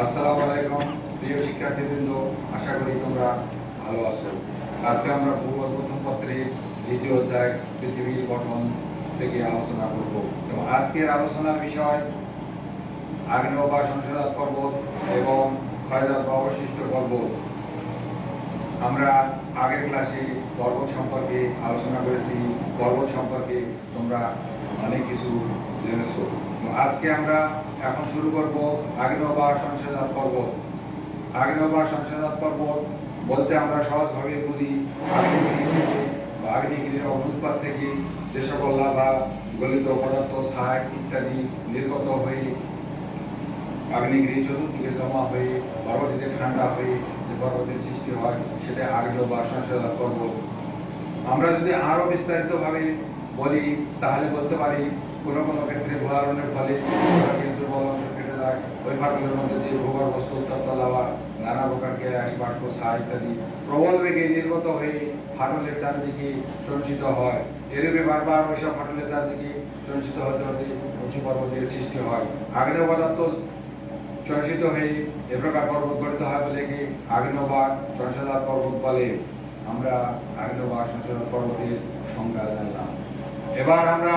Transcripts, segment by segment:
আসসালামু আলাইকুম প্রিয় শিক্ষার্থীবৃন্দ, আশা করি তোমরা ভালো আছো। আজকে আমরা ভূগোল প্রথম পত্রের দ্বিতীয় অধ্যায় পৃথিবীর গঠন থেকে আলোচনা করব। এবং আজকের আলোচনার বিষয় আগ্নেয় বা সংসদাত পর্বত এবং ক্ষয়জাত বা অবশিষ্ট পর্বত। আমরা আগের ক্লাসে পর্বত সম্পর্কে আলোচনা করেছি। পর্বত সম্পর্কে তোমরা অনেক কিছু জেনেছো। আজকে আমরা এখন শুরু করব আগ্নেয় বা সংসদাত পর্বত। আগ্নেয় বা সংসদাত পর্বত বলতে আমরা সহজভাবে বুঝি আগ্নেয়গিরি থেকে বা আগ্নেয়গিরির অগ্নুৎপাত থেকে যে সকল লাভা, গলিত পদার্থ, ছাই ইত্যাদি নির্গত হয়ে আগ্নেয়গিরি চতুর্দিকে জমা হয়ে পরবর্তীতে ঠান্ডা হয়ে যে পর্বতের সৃষ্টি হয় সেটা আগ্নেয় বা সংসদাত পর্বত। আমরা যদি আরো বিস্তারিতভাবে বলি তাহলে বলতে পারি কোনো কোনো ক্ষেত্রে ভূয়ারণ্যের ফলে দুর্বল অংশ কেটে যায়, ওই ফাটলের মধ্যে দিয়ে ভূগর্ভস্থ উত্তপ্ত লাভা, নানা প্রকার গ্যাস, বাষ্প, ছাই ইত্যাদি প্রবল বেগে নির্গত হয়ে ফাটলের চারদিকে সঞ্চিত হয়। এরূপে বারবার ওইসব ফাটলের চারদিকে সঞ্চিত হতে হতে উঁচু পর্বতের সৃষ্টি হয়। আগ্নেয় পদার্থ সঞ্চিত হয়ে এ প্রকার পর্বত গঠিত হয় বলে কি আগ্নেয় বা সংসদাত পর্বত বলে। আমরা আগ্নেয় বা সংসদাত পর্বতের সংজ্ঞা জানলাম। এবার আমরা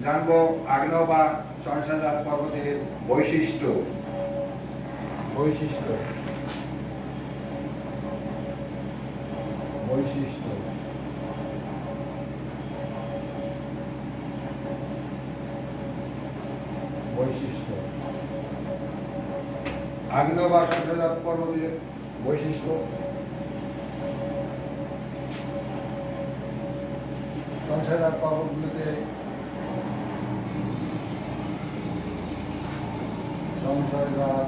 জানবো আগ্নেয় বা সংসদাত পর্বতের বৈশিষ্ট্য। বৈশিষ্ট্য বৈশিষ্ট্য বৈশিষ্ট্য আগ্নেয় বা সংসদাত পর্বতের বৈশিষ্ট্য। সংসদাত পর্বতগুলোতে সংসদাত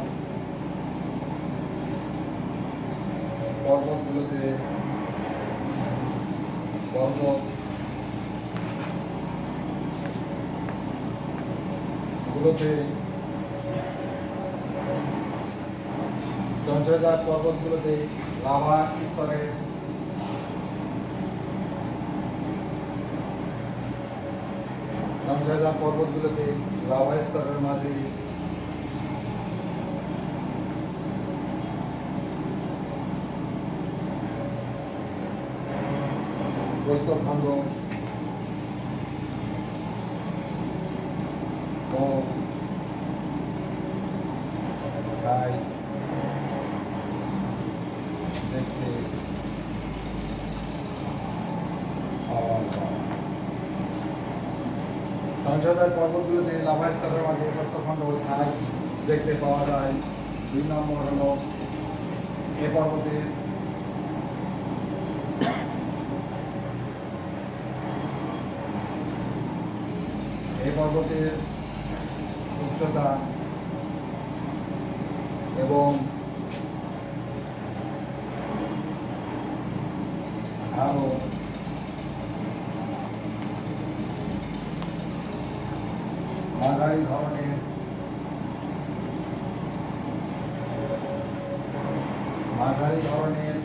পর্বতগুলোতে সংসদাত পর্বতগুলোতে লাভা স্তরের সংসদাত পর্বতগুলোতে লাভা স্তরের মাঝে প্রস্তরখণ্ড ও ছাই দেখতে পাওয়া যায়। সংসদাত পর্বতগুলোতে লাভা স্তরের মাঝে প্রস্তরখণ্ড ও ছাই দেখতে পাওয়া যায়। 2 নম্বর হলো এ পর্বতের উচ্চতা এবং আরো মাঝারি ধরনের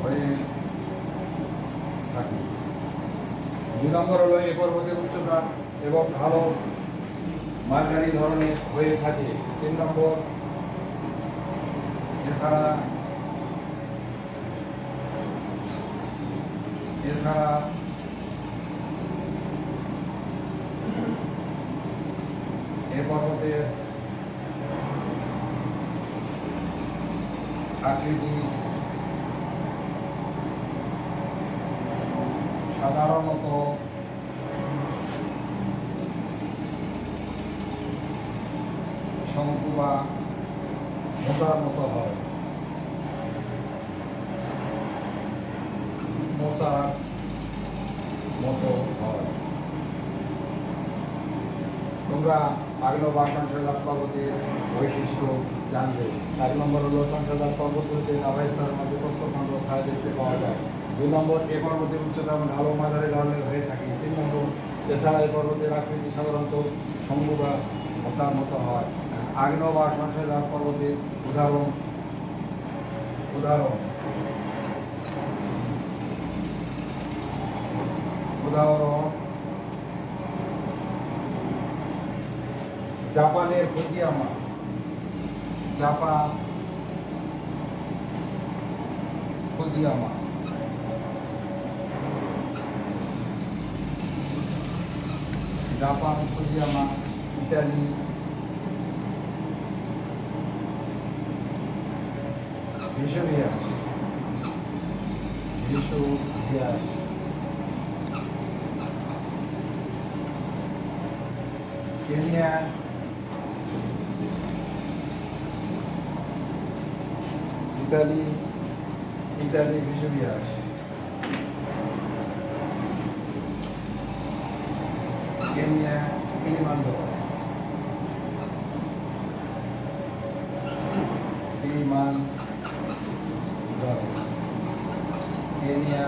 হয়ে থাকে। 2 নম্বর হলো এ পর্বতের উচ্চতা এবং ঢালও মাঝারি ধরনের হয়ে থাকে। 3 নম্বর এছাড়া এ পর্বতের আকৃতি সাধারণত শঙ্কু বা মোচার মতো হয়। তোমরা আগ্নেয় বা সংসদাত পর্বতের বৈশিষ্ট্য জানবে। 1 নম্বর হলো সংসদাত পর্বতগুলোতে লাভা স্তরের মধ্যে প্রস্তরখণ্ড ছাই দেখতে পাওয়া যায়। 2 নম্বর এ পর্বতের উচ্চতা এবং ঢালু মাঝারি ধরনের হয়ে থাকে। 3 নম্বর এছাড়া এই পর্বতের আকৃতি সাধারণত শঙ্কু বা মোচার মতো হয়। আগ্নেয় বা সংসদাত পর্বতের উদাহরণ জাপানের Fujiyama, Japan Fujiyama, Japan Fujiyama, ইতালি ভেসুভিয়াস, ভেসুভিয়াস, কেনিয়া ইতালি, ইতালি Vesuvius, Kenya Kilimanjaro, Kilimanjaro, Kenya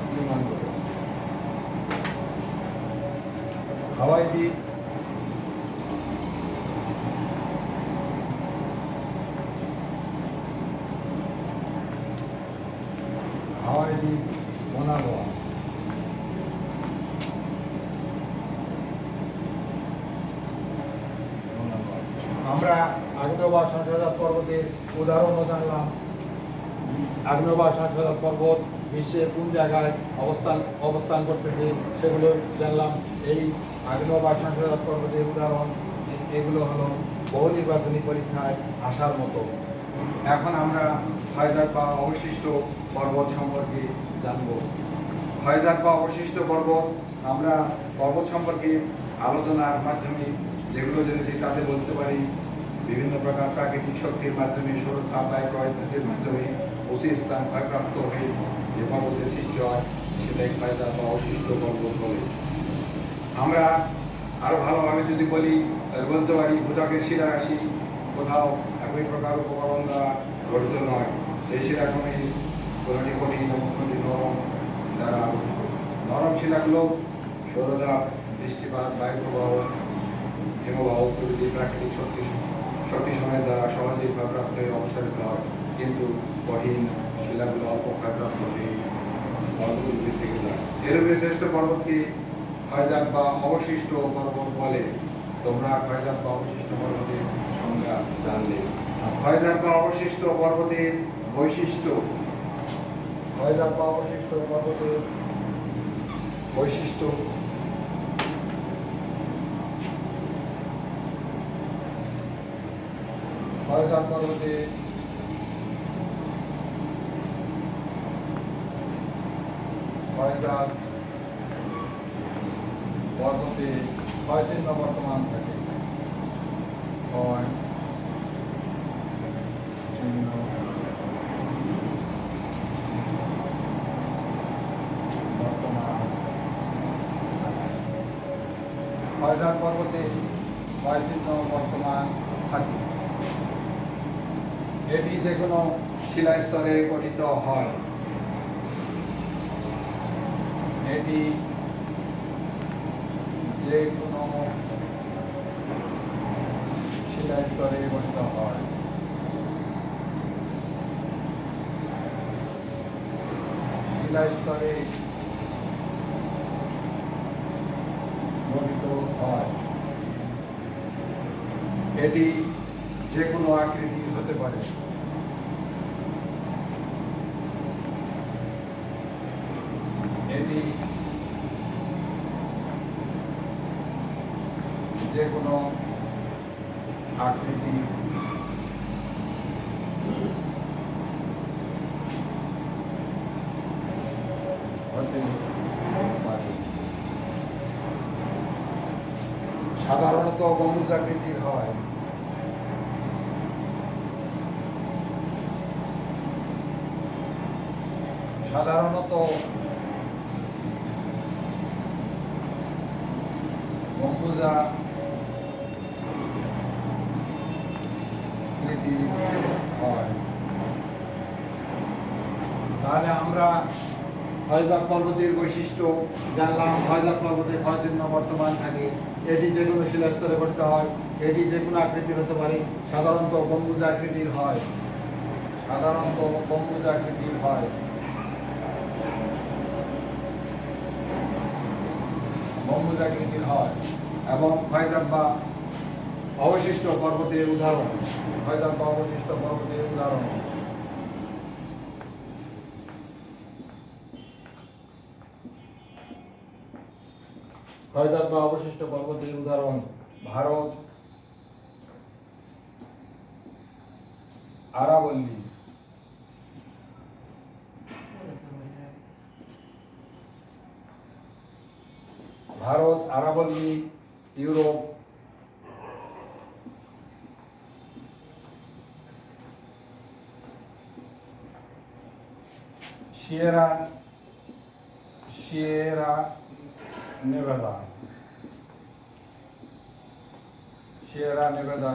Kilimanjaro, Hawaii দ্বীপ, হাওয়াই দ্বীপ মোনাগোয়া, আমরা আগ্নেয়বাদ সংশোধন পর্বতের উদাহরণও জানলাম। আগ্নেয়বাদ সংশোধন পর্বত বিশ্বের কোন জায়গায় অবস্থান করতেছে সেগুলো জানলাম। এই আগ্নেয়বাদ সংশোধন পর্বতের উদাহরণ এগুলো হলো বহু নির্বাচনী পরীক্ষায় আসার মতো। এখন আমরা ক্ষয়জাত বা অবশিষ্ট পর্বত সম্পর্কে জানব। ক্ষয়জাত বা অবশিষ্ট পর্বত আমরা পর্বত সম্পর্কে আলোচনার মাধ্যমে যেগুলো জেনেছি তাতে বলতে পারি বিভিন্ন প্রকার প্রাকৃতিক শক্তির মাধ্যমে, সৌরতাপ বা ক্ষয়ক্ষতির মাধ্যমে উঁচু স্থান ক্ষয়প্রাপ্ত হয়ে যে পর্বতের সৃষ্টি হয় সেটাই ক্ষয়জাত বা অবশিষ্ট পর্বত বলে। আমরা আরও ভালোভাবে যদি বলি তাহলে বলতে পারি ভূত্বকের শিলারাশি কোথাও একই প্রকার উপকরণ দ্বারা গঠিত নয়। এই শিলাসমূহ কোনটি কঠিন এবং কোনটি নরম দ্বারা গঠিত। নরম শিলাগুলো সৌরতাপ, বৃষ্টিপাত, বায়ু প্রবাহ, হিমবাহ প্রভৃতি প্রাকৃতিক শক্তি সময়ের দ্বারা সহজেই ক্ষয়প্রাপ্ত হয়ে অপসারিত হয়, কিন্তু কঠিন শিলাগুলো অল্প ক্ষয়প্রাপ্ত হয়ে পর্বতগুলি থেকে যায়। এরূপে শ্রেষ্ঠ পর্বতকে ক্ষয়জাত বা অবশিষ্ট পর্বত বলে। তোমরা ক্ষয়জাত বা অবশিষ্ট পর্বতের সংজ্ঞা জানলে। ক্ষয়জাত বা অবশিষ্ট পর্বতের বৈশিষ্ট্য। ক্ষয়জাত বা অবশিষ্ট পর্বতের বৈশিষ্ট্য ক্ষয়জাত পর্বতে ক্ষয়জাত পর্বতে ক্ষয়চিহ্ন বর্তমান থাকে। ক্ষয় চিহ্ন বর্তমান। ক্ষয়জাত পর্বতে ক্ষয়চিহ্ন বর্তমান থাকে। এটি যে কোনো শিলাস্তরে গঠিত হয়। এটি যে কোনো শিলাস্তরে গঠিত হয়। শিলাস্তরে গঠিত হয়। এটি যে কোনো আকৃতির হতে পারে। এটি যে কোনো আকৃতি হতে পারে। সাধারণত গম্বুজাকৃতির হয়। সাধারণত গম্বুজাকৃতির হয়। তাহলে আমরা ক্ষয়জাত পর্বতের বৈশিষ্ট্য জানলাম। ক্ষয়জাত পর্বতে ক্ষয়চিহ্ন বর্তমান থাকে। এটি যে কোনো শিলাস্তরে গঠিত হয়। এটি যে কোনো আকৃতির হতে পারে। সাধারণত গম্বুজাকৃতির হয়। সাধারণত গম্বুজাকৃতির হয়। গম্বুজাকৃতির হয় এবং ক্ষয়জাত বা অবশিষ্ট পর্বতের উদাহরণ। ক্ষয়জাত বা অবশিষ্ট পর্বতের উদাহরণ। ক্ষয়জাত বা অবশিষ্ট পর্বতের উদাহরণ: Bharat, আরাবল্লী, Bharat, আরাবল্লী, Europe, Sierra Nevada,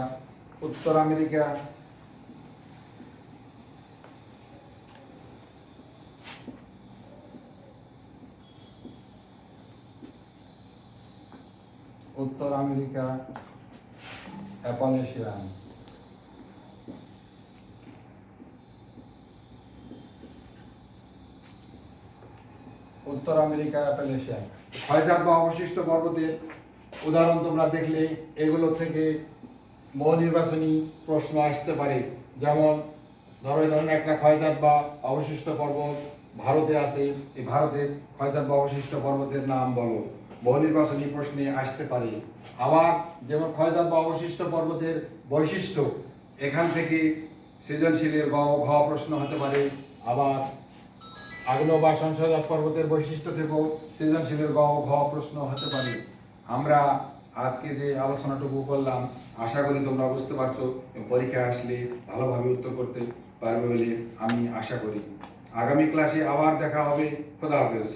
উত্তর আমেরিকা, অ্যাপালেশিয়ান। উত্তর আমেরিকা, অ্যাপালেশিয়ান। ক্ষয়জাত বা অবশিষ্ট পর্বতের উদাহরণ তোমরা দেখলে এগুলো থেকে বহু নির্বাচনী প্রশ্ন আসতে পারে। যেমন ধরো এই ধরনের একটা ক্ষয়জাত বা অবশিষ্ট পর্বত ভারতে আছে, এই ভারতের ক্ষয়জাত বা অবশিষ্ট পর্বতের নাম বলো, বহু নির্বাচনী প্রশ্নে আসতে পারে। আবার যেমন ক্ষয়জাত বা অবশিষ্ট পর্বতের বৈশিষ্ট্য, এখান থেকে সৃজনশীলের গ ঘ প্রশ্ন হতে পারে। আবার আগ্নেয় বা সঞ্চয়জাত পর্বতের বৈশিষ্ট্য থেকেও সৃজনশীলের গ ঘ প্রশ্ন হতে পারে। আমরা আজকে যে আলোচনাটুকু করলাম, আশা করি তোমরা বুঝতে পারছো, পরীক্ষায় আসলে ভালোভাবে উত্তর করতে পারবে বলে আমি আশা করি। আগামী ক্লাসে আবার দেখা হবে। খোদা হাফেজ।